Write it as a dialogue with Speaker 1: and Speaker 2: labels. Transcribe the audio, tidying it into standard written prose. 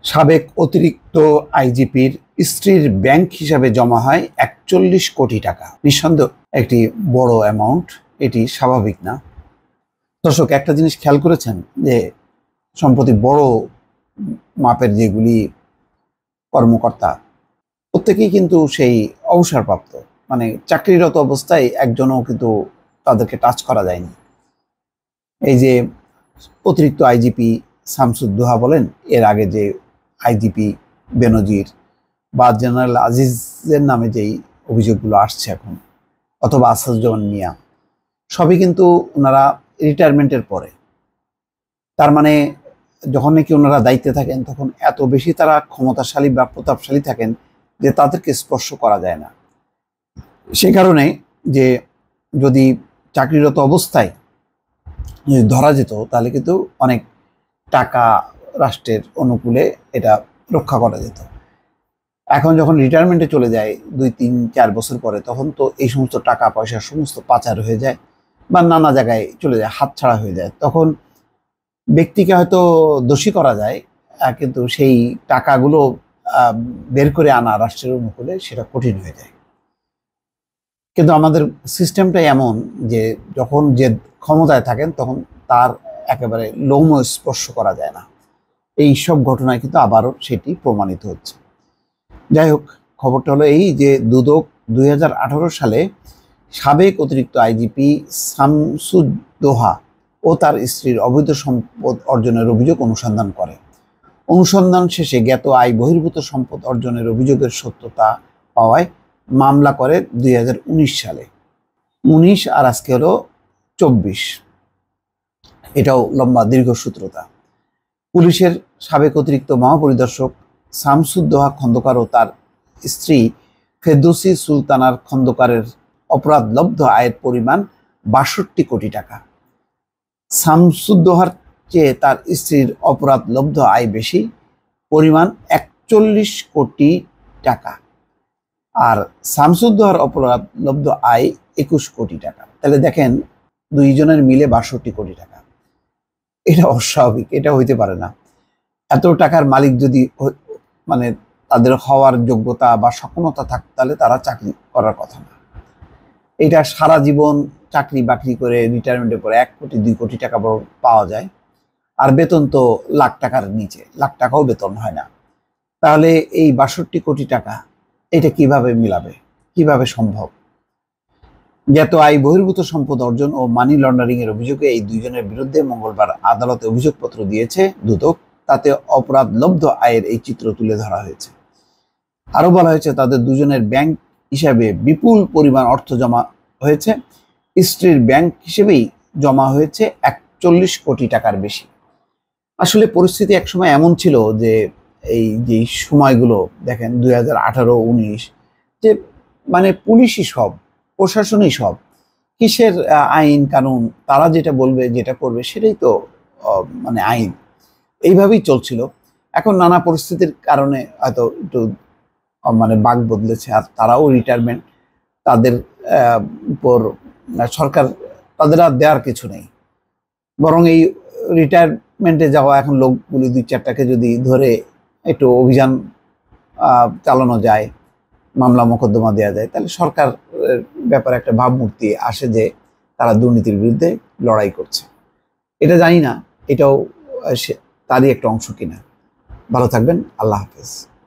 Speaker 1: সাবেক অতিরিক্ত আইজিপির স্ত্রীর ব্যাংক হিসাবে জমা হয় ৪১ কোটি টাকা। নিঃসন্দেহ একটি বড় অ্যামাউন্ট, এটি স্বাভাবিক না। দর্শক, একটা জিনিস খেয়াল করেছেন যে সম্প্রতি বড় মাপের যেগুলি কর্মকর্তা প্রত্যেকেই কিন্তু সেই অবসরপ্রাপ্ত, মানে চাকরিরত অবস্থায় একজনও কিন্তু তাদেরকে টাচ করা যায়নি। এই যে অতিরিক্ত আইজিপি শামসুদ্দোহা বলেন, এর আগে যে আইজিপি বেনজির বা জেনারেল আজিজের নামে যেই অভিযোগগুলো আসছে এখন, অথবা আসাদুজ্জামান মিয়া, সবই কিন্তু ওনারা রিটায়ারমেন্টের পরে। তার মানে যখন নাকি ওনারা দায়িত্বে থাকেন তখন এত বেশি তারা ক্ষমতাশালী বা প্রতাপশালী থাকেন যে তাদেরকে স্পর্শ করা যায় না। সে কারণে যে যদি চাকরিরত অবস্থায় ধরা যেত তাহলে কিন্তু অনেক টাকা রাষ্ট্রের অনুকূলে এটা রক্ষা করা যেত। এখন যখন রিটায়ারমেন্টে চলে যায় ২-৩-৪ বছর পরে, তখন তো এই সমস্ত টাকা পয়সা সমস্ত পাচার হয়ে যায় বা নানা জায়গায় চলে যায়, হাতছাড়া হয়ে যায়। তখন ব্যক্তিকে হয়তো দোষী করা যায়, কিন্তু সেই টাকাগুলো বের করে আনা রাষ্ট্রের অনুকূলে সেটা কঠিন হয়ে যায়। কিন্তু আমাদের সিস্টেমটাই এমন যে যখন যে ক্ষমতায় থাকেন তখন তার একেবারে লৌম স্পর্শ করা যায় না। এই সব ঘটনায় কিন্তু আবারও সেটি প্রমাণিত হচ্ছে। যাই হোক, খবরটা হলো এই যে দুদক ২০১৮ সালে সাবেক অতিরিক্ত আইজিপি শামসুদ্দোহা ও তার স্ত্রীর অবৈধ সম্পদ অর্জনের অভিযোগ অনুসন্ধান করে। অনুসন্ধান শেষে জ্ঞাত আয় বহির্ভূত সম্পদ অর্জনের অভিযোগের সত্যতা পাওয়ায় মামলা করে ২০১৯ সালে। ১৯ আর আজকে হলো ২৪, এটাও লম্বা দীর্ঘসূত্রতা। পুলিশের সাবেক অতিরিক্ত মহাপরিদর্শক শামসুদ্দোহা খন্দকার ও তার স্ত্রী ফেরদৌসী সুলতানার খন্দকারের অপরাধলব্ধ আয়ের পরিমাণ ৬২ কোটি টাকা। শামসুদ্দোহার চেয়ে তার স্ত্রীর অপরাধলব্ধ আয় বেশি, পরিমাণ ৪১ কোটি টাকা, আর শামসুদ্দোহার অপরাধলব্ধ আয় ২১ কোটি টাকা। তাহলে দেখেন, দুইজনের মিলে ৬২ কোটি টাকা। এটা অস্বাভাবিক, এটা হইতে পারে না। এত টাকার মালিক যদি মানে তাদের হওয়ার যোগ্যতা বা সক্ষমতা থাকতো তাহলে তারা চাকরি করার কথা না। এটা সারা জীবন চাকরি বাকরি করে রিটায়ারমেন্টের পরে ১ কোটি ২ কোটি টাকা পাওয়া যায়, আর বেতন তো লাখ টাকার নিচে, লাখ টাকাও বেতন হয় না। তাহলে এই ৬২ কোটি টাকা এটা কিভাবে মিলাবে, কিভাবে সম্ভব? জ্ঞাত আয় বহির্ভূত সম্পদ অর্জন ও মানি লন্ডারিং এর অভিযোগে এই দুইজনের বিরুদ্ধে মঙ্গলবার আদালতে অভিযোগপত্র দিয়েছে দুদক। তাতে অপরাধলব্ধ আয়ের এই চিত্র তুলে ধরা হয়েছে। আরো বলা হয়েছে তাদের দুজনের ব্যাংক হিসাবে বিপুল পরিমাণ অর্থ জমা হয়েছে। স্ত্রীর ব্যাংক হিসেবেই জমা হয়েছে ৪১ কোটি টাকার বেশি। আসলে পরিস্থিতি একসময় এমন ছিল যে এই যে সময়গুলো দেখেন ২০১৮-১৯, যে মানে পুলিশই সব, প্রশাসনই সব, কিসের আইন কানুন, তারা যেটা বলবে যেটা করবে সেটাই তো মানে আইন, এইভাবেই চলছিল। এখন নানা পরিস্থিতির কারণে হয়তো একটু মানে বাক বদলেছে, আর তারাও রিটায়ারমেন্ট, তাদের উপর সরকার তাদের আর দেওয়ার কিছু নেই। বরং এই রিটায়ারমেন্টে যাওয়া এখন লোকগুলি ২-৪টাকে যদি ধরে একটু অভিযান চালানো যায়, মামলা মোকদ্দমা দেওয়া যায়, তাহলে সরকার ব্যাপারে একটা ভাবমূর্তি আসে যে তারা দুর্নীতির বিরুদ্ধে লড়াই করছে। এটা জানি না এটাও তারই একটা অংশ কিনা। ভালো থাকবেন, আল্লাহ হাফেজ।